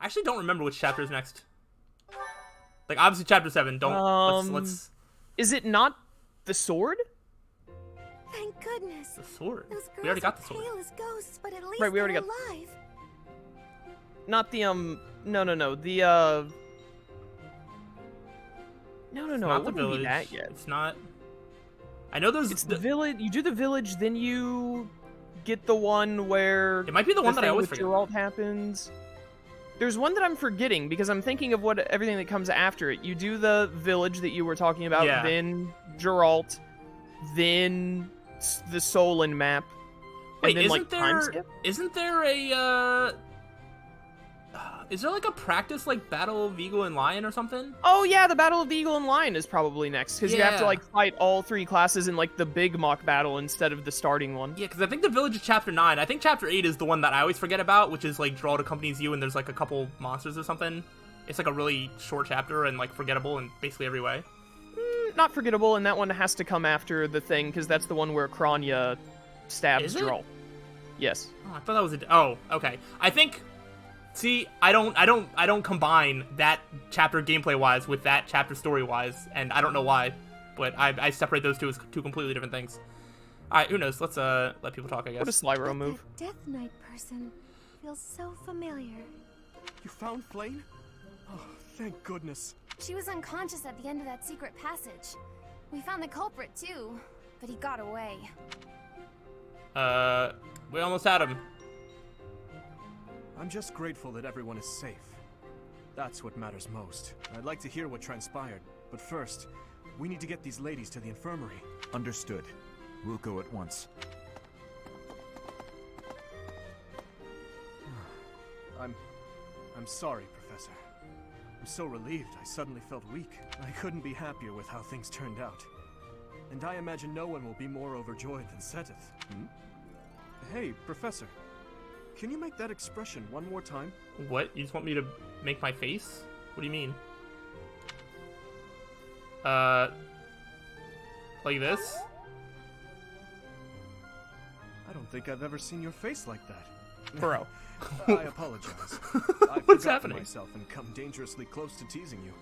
I actually don't remember which chapter is next. Like, obviously chapter 7. Don't... Let's... Is it not the sword? Thank goodness. The sword? Those girls We already got the sword. pale as ghosts, but at least Right, we already they're got... alive. Not the, No. No, not it the wouldn't village. be that yet. It's not... I know there's... It's the village. You do the village, then you get the one where... It might be the one that I always forget. Geralt happens. There's one that I'm forgetting, because I'm thinking of everything that comes after it. You do the village that you were talking about, then Geralt, then the Solon map, Wait, and then, like, time skip? Isn't there a, is there, like, a practice, like, Battle of Eagle and Lion or something? Oh, yeah, the Battle of the Eagle and Lion is probably next, because you have to, Yeah. like, fight all 3 classes in, like, the big mock battle instead of the starting one. Yeah, because I think the village is chapter 9. I think chapter 8 is the one that I always forget about, which is, like, Geralt accompanies you and there's, like, a couple monsters or something. It's, like, a really short chapter and, like, forgettable in basically every way. Not forgettable, and that one has to come after the thing, because that's the one where Kranya stabs Is it? Geralt. Yes. Oh, I thought that was oh, okay. I think... See, I don't combine that chapter gameplay-wise with that chapter story-wise, and I don't know why, but I separate those two as 2 completely different things. Alright, who knows? Let's let people talk, I guess. What a slyroh move. That Death Knight person feels so familiar. You found Flame? Oh, thank goodness. She was unconscious at the end of that secret passage. We found the culprit too, but he got away. We almost had him. I'm just grateful that everyone is safe. That's what matters most. I'd like to hear what transpired, but first, we need to get these ladies to the infirmary. Understood. We'll go at once. I'm sorry, Professor. I'm so relieved I suddenly felt weak. I couldn't be happier with how things turned out. And I imagine no one will be more overjoyed than Seteth. Hey, Professor. Can you make that expression one more time? What? You just want me to make my face? What do you mean? Like this? I don't think I've ever seen your face like that. Bro. I apologize. I What's forgot happening? myself and come dangerously close to teasing you.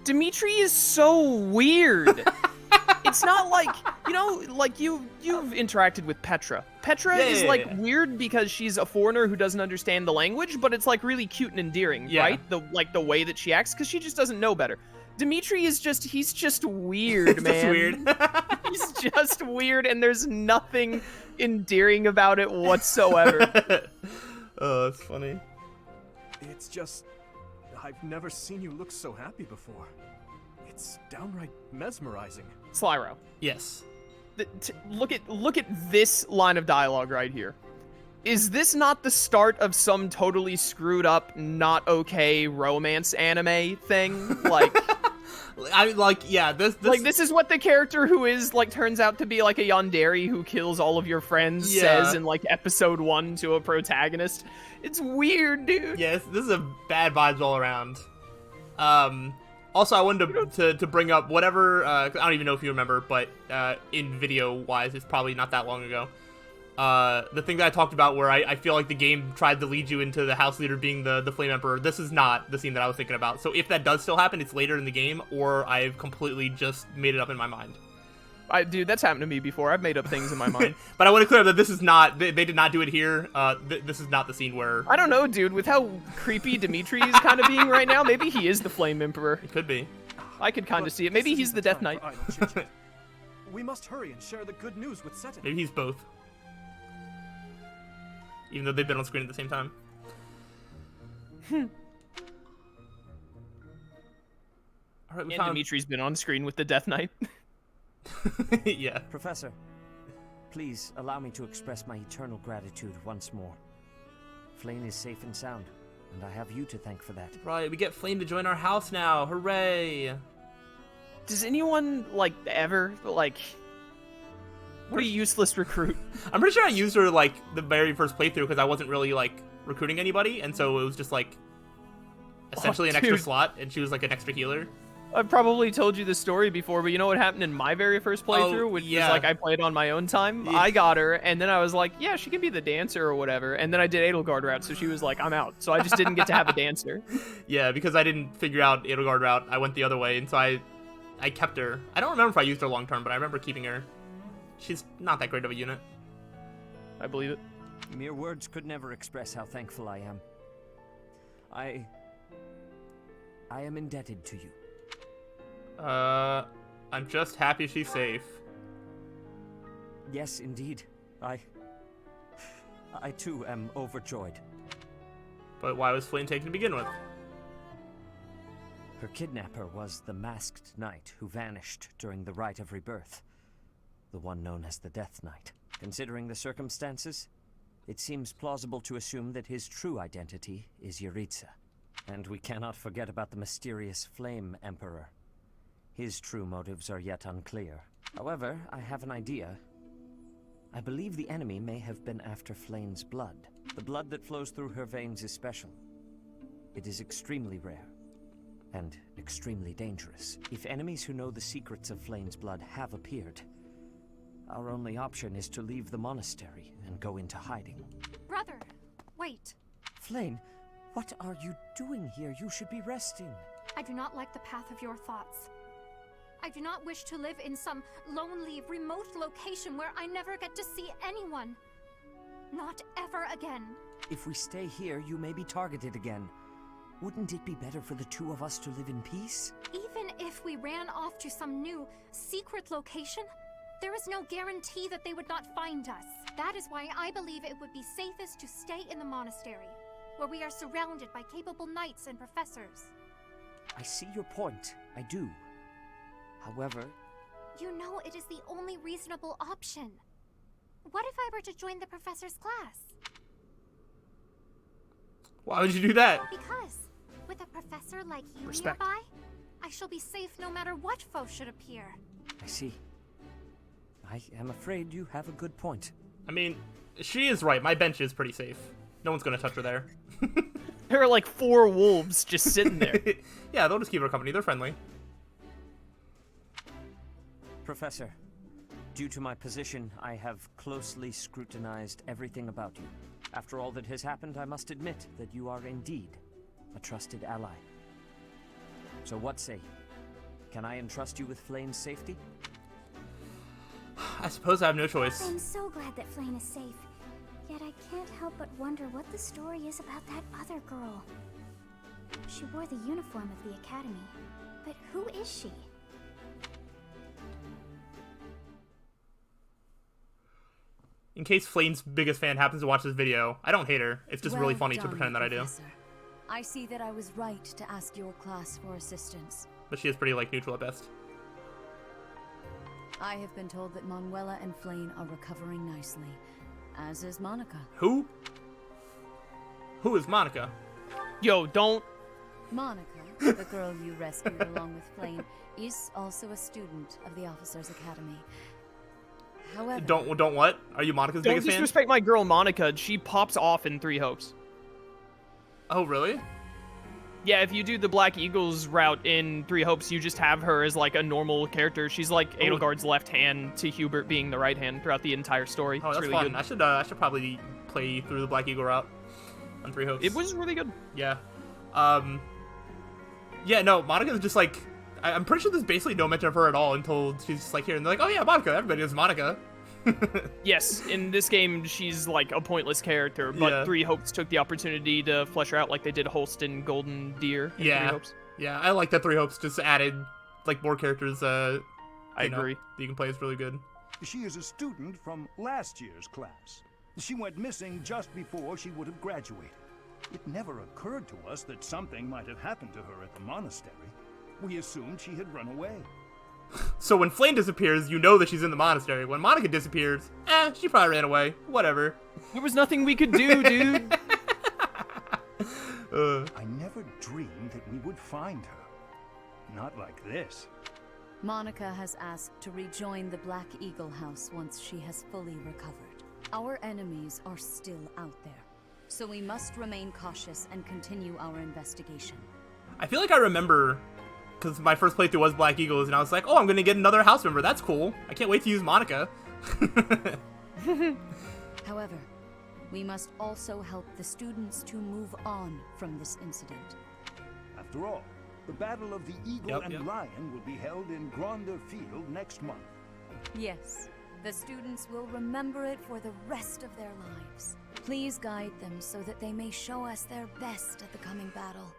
Dimitri is so weird. It's not like, you know, like you've interacted with Petra. Petra is like weird because she's a foreigner who doesn't understand the language, but it's like really cute and endearing, right? The way that she acts, because she just doesn't know better. Dimitri is he's just weird, man. Just weird. He's just weird, and there's nothing endearing about it whatsoever. Oh, that's funny. It's just... I've never seen you look so happy before. It's downright mesmerizing. Slyroh. Yes. Look at this line of dialogue right here. Is this not the start of some totally screwed up, not okay romance anime thing? Like... This is what the character who is, like, turns out to be, like, a yandere who kills all of your friends says in, like, episode 1 to a protagonist. It's weird, dude. Yes, this is a bad vibes all around. Also, I wanted to bring up whatever, I don't even know if you remember, but in video-wise, it's probably not that long ago. The thing that I talked about where I feel like the game tried to lead you into the house leader being the Flame Emperor, this is not the scene that I was thinking about. So if that does still happen, it's later in the game, or I've completely just made it up in my mind. Dude, that's happened to me before. I've made up things in my mind. But I want to clear up that this is not, they did not do it here. This is not the scene where... I don't know, dude. With how creepy Dimitri is kind of being right now, maybe he is the Flame Emperor. It could be. I could kind of see it. Maybe he's the Death Knight. We must hurry and share the good news with Seteth. Maybe he's both. Even though they've been on screen at the same time. All right, Dimitri's been on screen with the Death Knight. Yeah. Professor, please allow me to express my eternal gratitude once more. Flame is safe and sound, and I have you to thank for that. Right, we get Flame to join our house now. Hooray! Does anyone, like, ever, like... What a useless recruit. I'm pretty sure I used her, like, the very first playthrough because I wasn't really, like, recruiting anybody, and so it was just, like, essentially an extra slot, and she was, like, an extra healer. I've probably told you this story before, but you know what happened in my very first playthrough, which yeah. was like I played on my own time. Yeah. I got her, and then I was like, yeah, she can be the dancer or whatever. And then I did Edelgard route, so she was like, I'm out. So I just didn't get to have a dancer. Yeah, because I didn't figure out Edelgard route, I went the other way, and so I kept her. I don't remember if I used her long term, but I remember keeping her. She's not that great of a unit. I believe it. Mere words could never express how thankful I am. I am indebted to you. I'm just happy she's safe. Yes, indeed. I too am overjoyed. But why was Flynn taken to begin with? Her kidnapper was the masked knight who vanished during the Rite of Rebirth, the one known as the Death Knight. Considering the circumstances, it seems plausible to assume that his true identity is Yuritsa. And we cannot forget about the mysterious Flame Emperor. His true motives are yet unclear. However, I have an idea. I believe the enemy may have been after Flame's blood. The blood that flows through her veins is special. It is extremely rare, and extremely dangerous. If enemies who know the secrets of Flame's blood have appeared, our only option is to leave the monastery and go into hiding. Brother, wait. Flame, what are you doing here? You should be resting. I do not like the path of your thoughts. I do not wish to live in some lonely, remote location where I never get to see anyone. Not ever again. If we stay here, you may be targeted again. Wouldn't it be better for the two of us to live in peace? Even if we ran off to some new, secret location, there is no guarantee that they would not find us. That is why I believe it would be safest to stay in the monastery, where we are surrounded by capable knights and professors. I see your point. I do. However... You know it is the only reasonable option. What if I were to join the professor's class? Why would you do that? Because, with a professor like you Respect. nearby, I shall be safe no matter what foe should appear. I see. I am afraid you have a good point. I mean, she is right. My bench is pretty safe. No one's gonna touch her there. There are like 4 wolves just sitting there. Yeah, they'll just keep her company. They're friendly. Professor, due to my position, I have closely scrutinized everything about you. After all that has happened, I must admit that you are indeed a trusted ally. So what say you? Can I entrust you with Flame's safety? I suppose I have no choice. I'm so glad that Flame is safe. Yet I can't help but wonder what the story is about that other girl. She wore the uniform of the academy. But who is she? In case Flame's biggest fan happens to watch this video, I don't hate her. It's just really funny to pretend that I do. Professor. I see that I was right to ask your class for assistance. But she is pretty, like, neutral at best. I have been told that Manuela and Flame are recovering nicely, as is Monica. Who? Who is Monica? Yo, don't. Monica, the girl you rescued along with Flame, is also a student of the Officers Academy. However... Don't what? Are you Monica's Don't biggest fan? disrespect my girl Monica. She pops off in 3 Hopes. Oh, really? Yeah, if you do the Black Eagles route in 3 Hopes, you just have her as like a normal character. She's like Edelgard's left hand to Hubert being the right hand throughout the entire story. Oh, It's that's really fun. good. I should probably play through the Black Eagle route on 3 Hopes. It was really good. Yeah. Yeah, no, Monica's just like... I'm pretty sure there's basically no mention of her at all until she's just like here, and they're like, oh yeah, Monica, everybody knows Monica. Yes, in this game, she's like a pointless character, but Yeah. 3 Hopes took the opportunity to flesh her out like they did Holst and Golden Deer in 3 Yeah. Hopes. Yeah, I like that 3 Hopes just added like more characters. I you know, agree. that you can play is really good. She is a student from last year's class. She went missing just before she would have graduated. It never occurred to us that something might have happened to her at the monastery. We assumed she had run away. So when Flame disappears, you know that she's in the monastery. When Monica disappears, she probably ran away. Whatever. There was nothing we could do, dude. I never dreamed that we would find her. Not like this. Monica has asked to rejoin the Black Eagle House once she has fully recovered. Our enemies are still out there, so we must remain cautious and continue our investigation. I feel like I remember because my first playthrough was Black Eagles, and I was like, oh, I'm gonna get another house member. That's cool. I can't wait to use Monica. However, we must also help the students to move on from this incident. After all, the Battle of the Eagle and Lion will be held in Gronder Field next month. Yes, the students will remember it for the rest of their lives. Please guide them so that they may show us their best at the coming battle.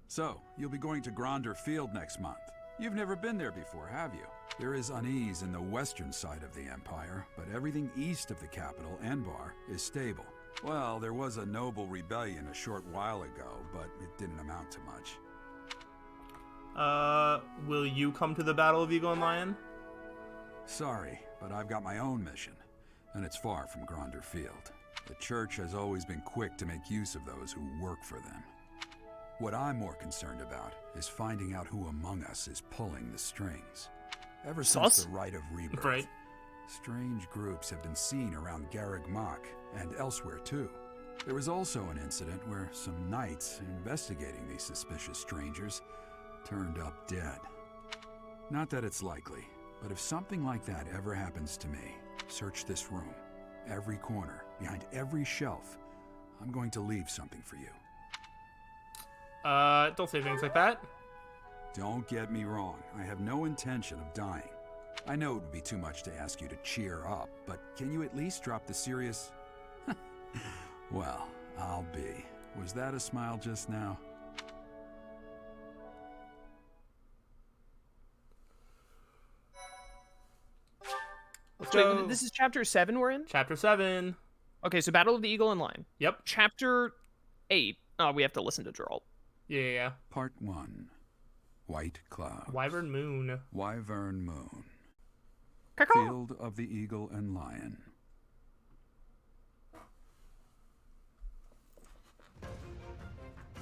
So, you'll be going to Gronder Field next month. You've never been there before, have you? There is unease in the western side of the Empire, but everything east of the capital, Enbar, is stable. Well, there was a noble rebellion a short while ago, but it didn't amount to much. Will you come to the Battle of Eagle and Lion? Sorry, but I've got my own mission, and it's far from Gronder Field. The Church has always been quick to make use of those who work for them. What I'm more concerned about is finding out who among us is pulling the strings. Ever since the Rite of Rebirth, strange groups have been seen around Garreg Mach, and elsewhere too. There was also an incident where some knights investigating these suspicious strangers turned up dead. Not that it's likely, but if something like that ever happens to me, search this room, every corner, behind every shelf. I'm going to leave something for you. Don't say things like that. Don't get me wrong, I have no intention of dying. I know it would be too much to ask you to cheer up, but can you at least drop the serious... Well, I'll be. Was that a smile just now? So this is chapter 7 we're in? Chapter 7. Okay, so Battle of the Eagle and Lion. Yep. Chapter 8. Oh, we have to listen to Geralt. Yeah. Part 1. White Cloud. Wyvern Moon. Wyvern Moon. Caw-caw. Field of the Eagle and Lion.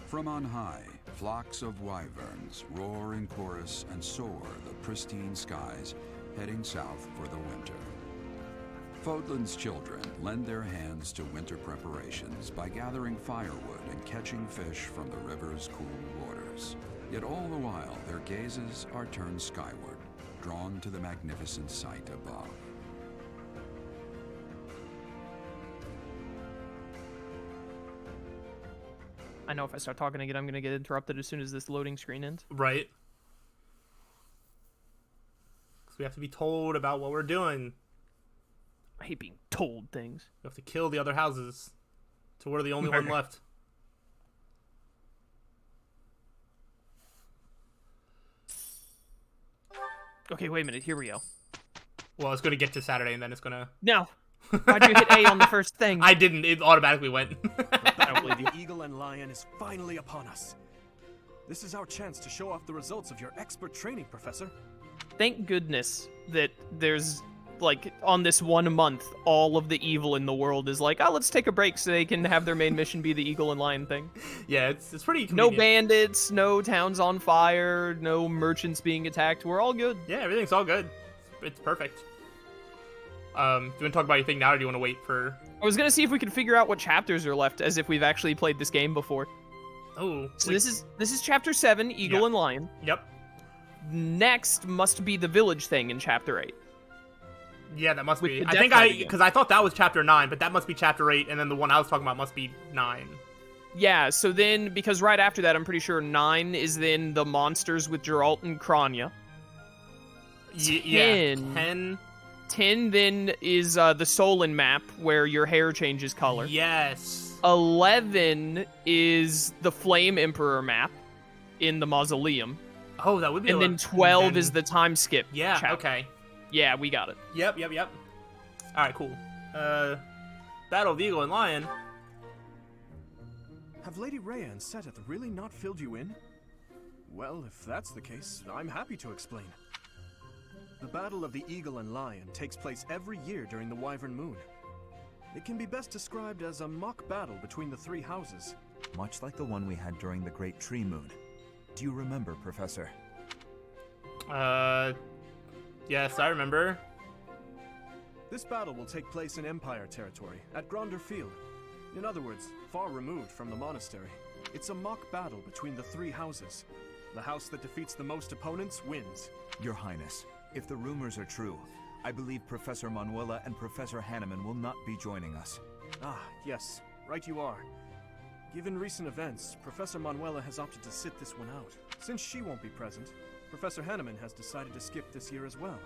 From on high, flocks of wyverns roar in chorus and soar the pristine skies, heading south for the winter. Fodlan's children lend their hands to winter preparations by gathering firewood and catching fish from the river's cool waters. Yet all the while, their gazes are turned skyward, drawn to the magnificent sight above. I know if I start talking again, I'm going to get interrupted as soon as this loading screen ends. Right. Because we have to be told about what we're doing. I hate being told things. We have to kill the other houses. So we're the only one left. Okay, wait a minute. Here we go. Well, it's going to get to Saturday, and then it's going to... No. Why'd you hit A on the first thing? I didn't. It automatically went. The Eagle and Lion is finally upon us. This is our chance to show off the results of your expert training, Professor. Thank goodness that there's, like, on this 1 month, all of the evil in the world is like, oh, let's take a break so they can have their main mission be the Eagle and Lion thing. Yeah, it's pretty convenient. No bandits, no towns on fire, no merchants being attacked. We're all good. Yeah, everything's all good. It's perfect. Do you want to talk about your thing now, or do you want to wait for... I was going to see if we could figure out what chapters are left, as if we've actually played this game before. Oh. So this is chapter 7, Eagle and Lion. Yep. Next must be the village thing in chapter 8. Yeah, that must be. I think because I thought that was chapter 9, but that must be chapter 8, and then the one I was talking about must be 9. Yeah, so then, because right after that, I'm pretty sure 9 is then the monsters with Geralt and Kranya. 10 then is the Solon map, where your hair changes color. Yes. 11 is the Flame Emperor map in the Mausoleum. Oh, that would be. And then 12 is the time skip. Yeah. chapter. Okay. Yeah, we got it. Yep. All right. Cool. Battle of the Eagle and Lion. Have Lady Rhea and Seteth really not filled you in? Well, if that's the case, I'm happy to explain. The Battle of the Eagle and Lion takes place every year during the Wyvern Moon. It can be best described as a mock battle between the three houses. Much like the one we had during the Great Tree Moon. Do you remember, Professor? Yes, I remember. This battle will take place in Empire territory, at Gronder Field. In other words, far removed from the monastery. It's a mock battle between the three houses. The house that defeats the most opponents wins. Your Highness, if the rumors are true, I believe Professor Manuela and Professor Hanneman will not be joining us. Ah, yes. Right you are. Given recent events, Professor Manuela has opted to sit this one out. Since she won't be present, Professor Hanneman has decided to skip this year as well.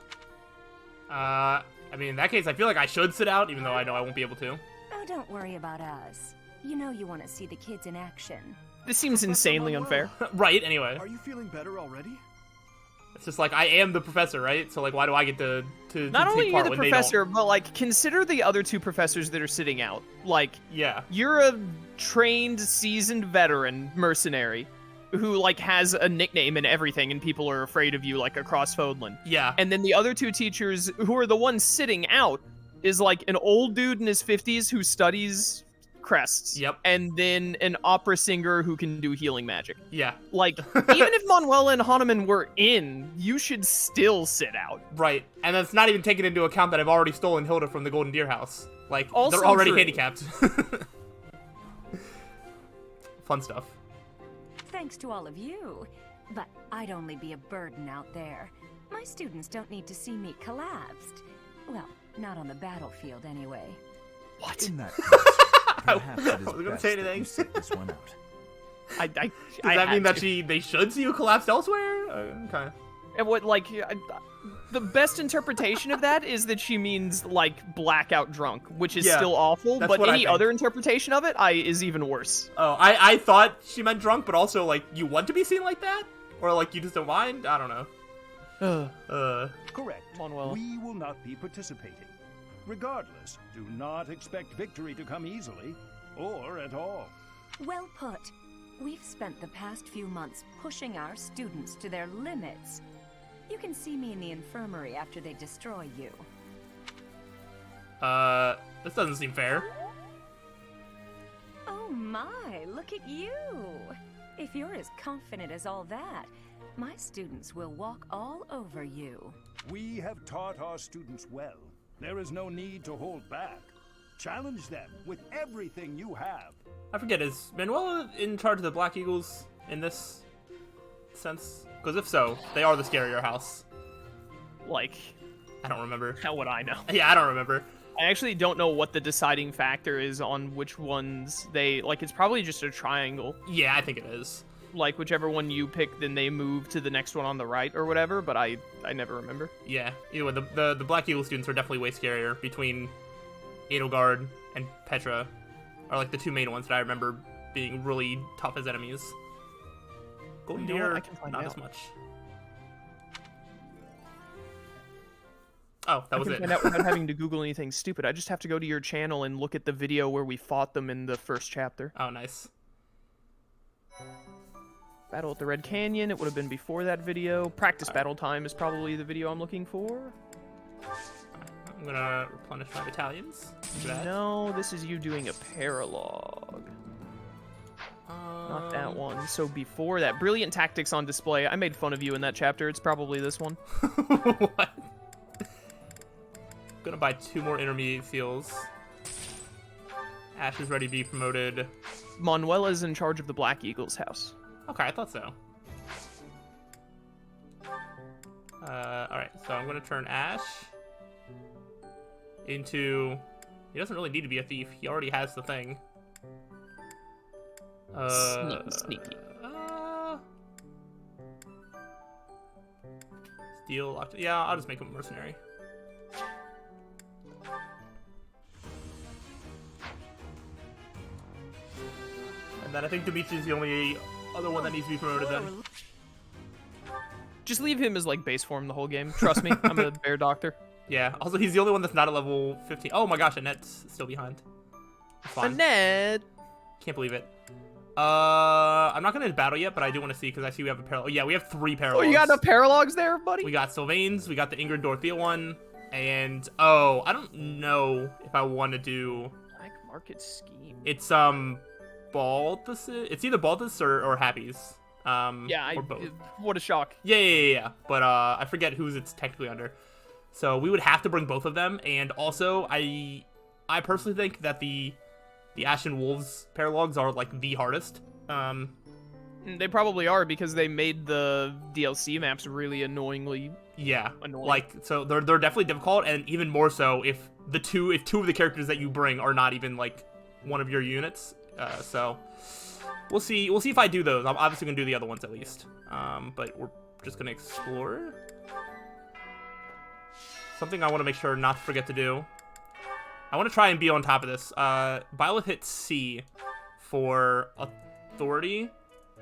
I mean, in that case, I feel like I should sit out, even though I know I won't be able to. Oh, don't worry about us. You know you want to see the kids in action. This seems insanely unfair. Right, anyway. Are you feeling better already? It's just like, I am the professor, right? So, like, why do I get to Not only take are part you the when professor, they don't? but, like, consider the other two professors that are sitting out. Like, Yeah. you're a trained, seasoned veteran mercenary who, like, has a nickname and everything, and people are afraid of you, like, across Fodlan. Yeah. And then the other two teachers, who are the ones sitting out, is, like, an old dude in his 50s who studies crests. Yep. And then an opera singer who can do healing magic. Yeah. Like, even if Manuela and Hanneman were in, you should still sit out. Right. And that's not even taking into account that I've already stolen Hilda from the Golden Deer House. Like, Also they're already true. handicapped. Fun stuff. Thanks to all of you. But I'd only be a burden out there. My students don't need to see me collapsed. Well, not on the battlefield anyway. What? In that case, perhaps it is wasn't gonna best say that you anything. sit this one out. Does that mean that they should see you collapsed elsewhere? Okay. And what, like, the best interpretation of that is that she means, like, blackout drunk, which is Yeah, still awful, that's but what I any think. other interpretation of it is even worse. Oh, I thought she meant drunk, but also, like, you want to be seen like that? Or, like, you just don't mind? I don't know. Correct. Manuela. We will not be participating. Regardless, do not expect victory to come easily, or at all. Well put. We've spent the past few months pushing our students to their limits. You can see me in the infirmary after they destroy you. This doesn't seem fair. Oh my, look at you! If you're as confident as all that, my students will walk all over you. We have taught our students well. There is no need to hold back. Challenge them with everything you have. I forget, is Manuela in charge of the Black Eagles in this sense? Because if so, they are the scarier house. Like, I don't remember. how would I know? Yeah, I don't remember. I actually don't know what the deciding factor is on which ones they, like, it's probably just a triangle. Yeah, I think it is. Like, whichever one you pick, then they move to the next one on the right or whatever, but I never remember. Yeah, either way, the Black Eagle students are definitely way scarier. Between Edelgard and Petra are, like, the two main ones that I remember being really tough as enemies. Golden You know what? Deer, I can find not out. as much. Oh, that was I it. can find out without having to Google anything stupid. I just have to go to your channel and look at the video where we fought them in the first chapter. Oh, nice. Battle at the Red Canyon, it would have been before that video. Practice battle time is probably the video I'm looking for. I'm gonna replenish my battalions. Do that. No, this is you doing a paralogue. Not that one. So before that, brilliant tactics on display. I made fun of you in that chapter. It's probably this one. What? Gonna buy 2 more intermediate seals. Ash is ready to be promoted. Manuela's in charge of the Black Eagles house. Okay, I thought so. Alright, so I'm gonna turn Ash into... He doesn't really need to be a thief. He already has the thing. Sneaky. Steal, locked. Yeah, I'll just make him a mercenary. And then I think Dimitri's the only other one that needs to be promoted then. Just leave him as, like, base form the whole game. Trust me, I'm a bear doctor. Yeah, also he's the only one that's not at level 15. Oh my gosh, Annette's still behind. That's fine. Annette! Can't believe it. I'm not gonna battle yet, but I do want to see because I see we have a parallel. Oh, yeah, we have 3 parallels. Oh, you got enough paralogs there, buddy? We got Sylvain's, we got the Ingrid Dorothea one, and oh, I don't know if I want to do. Black market scheme. It's Baldus. It's either Baldus or Happy's. Yeah, or both. What a shock. Yeah. But I forget whose it's technically under. So we would have to bring both of them, and also I personally think that the Ashen Wolves paralogs are like the hardest. They probably are because they made the DLC maps really annoyingly. Yeah, annoying. like so they're definitely difficult, and even more so if two of the characters that you bring are not even like one of your units. So we'll see if I do those. I'm obviously gonna do the other ones at least. But we're just gonna explore. Something I want to make sure not to forget to do. I want to try and be on top of this. Byleth hit C for authority,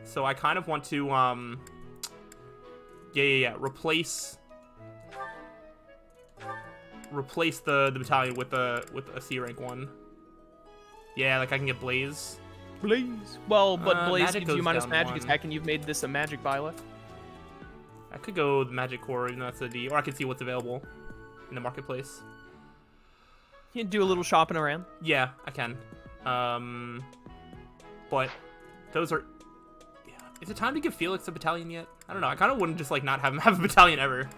so I kind of want to replace the battalion with a C rank one. Yeah, like I can get Blaze. Blaze. Well, but Blaze magic gives you goes minus down magic 1. attack, and you've made this a magic Byleth. I could go the magic core, even though that's a D, or I could see what's available in the marketplace. You can do a little shopping around. Yeah, I can. But those are. Yeah. Is it time to give Felix a battalion yet? I don't know. I kind of wouldn't just like not have him have a battalion ever.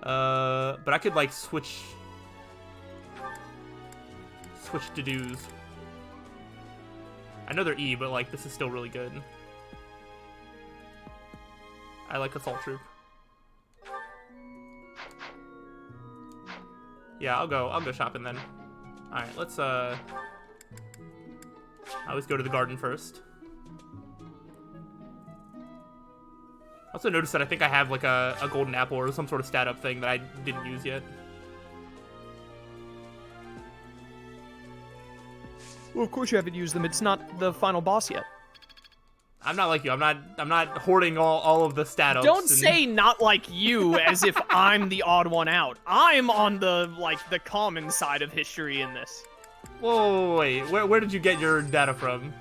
But I could like switch to dues. I know they're E, but like this is still really good. I like assault troop. Yeah, I'll go shopping then. All right, let's I always go to the garden first. Also noticed that I think I have like a golden apple or some sort of stat up thing that I didn't use yet. Well, of course you haven't used them. It's not the final boss yet. I'm not like you. I'm not hoarding all of the stat ups. Don't say not like you as if I'm the odd one out. I'm on the common side of history in this. Whoa, wait. Where did you get your data from?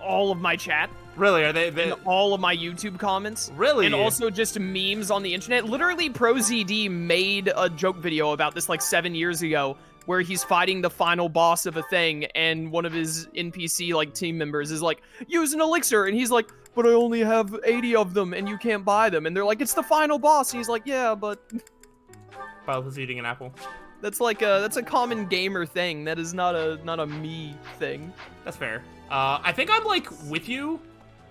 All of my chat. Really? Are they and all of my YouTube comments? Really? And also just memes on the internet. Literally, ProZD made a joke video about this like 7 years ago, where he's fighting the final boss of a thing, and one of his NPC like team members is like, use an elixir, and he's like, but I only have 80 of them, and you can't buy them. And they're like, it's the final boss. And he's like, yeah, but. Byleth was eating an apple. That's like that's a common gamer thing. That is not a me thing. That's fair. I think I'm like with you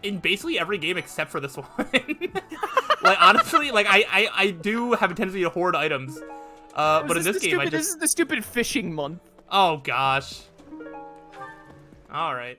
in basically every game except for this one. Like honestly, like I do have a tendency to hoard items. But in this game, this is the stupid fishing month. Oh gosh. All right.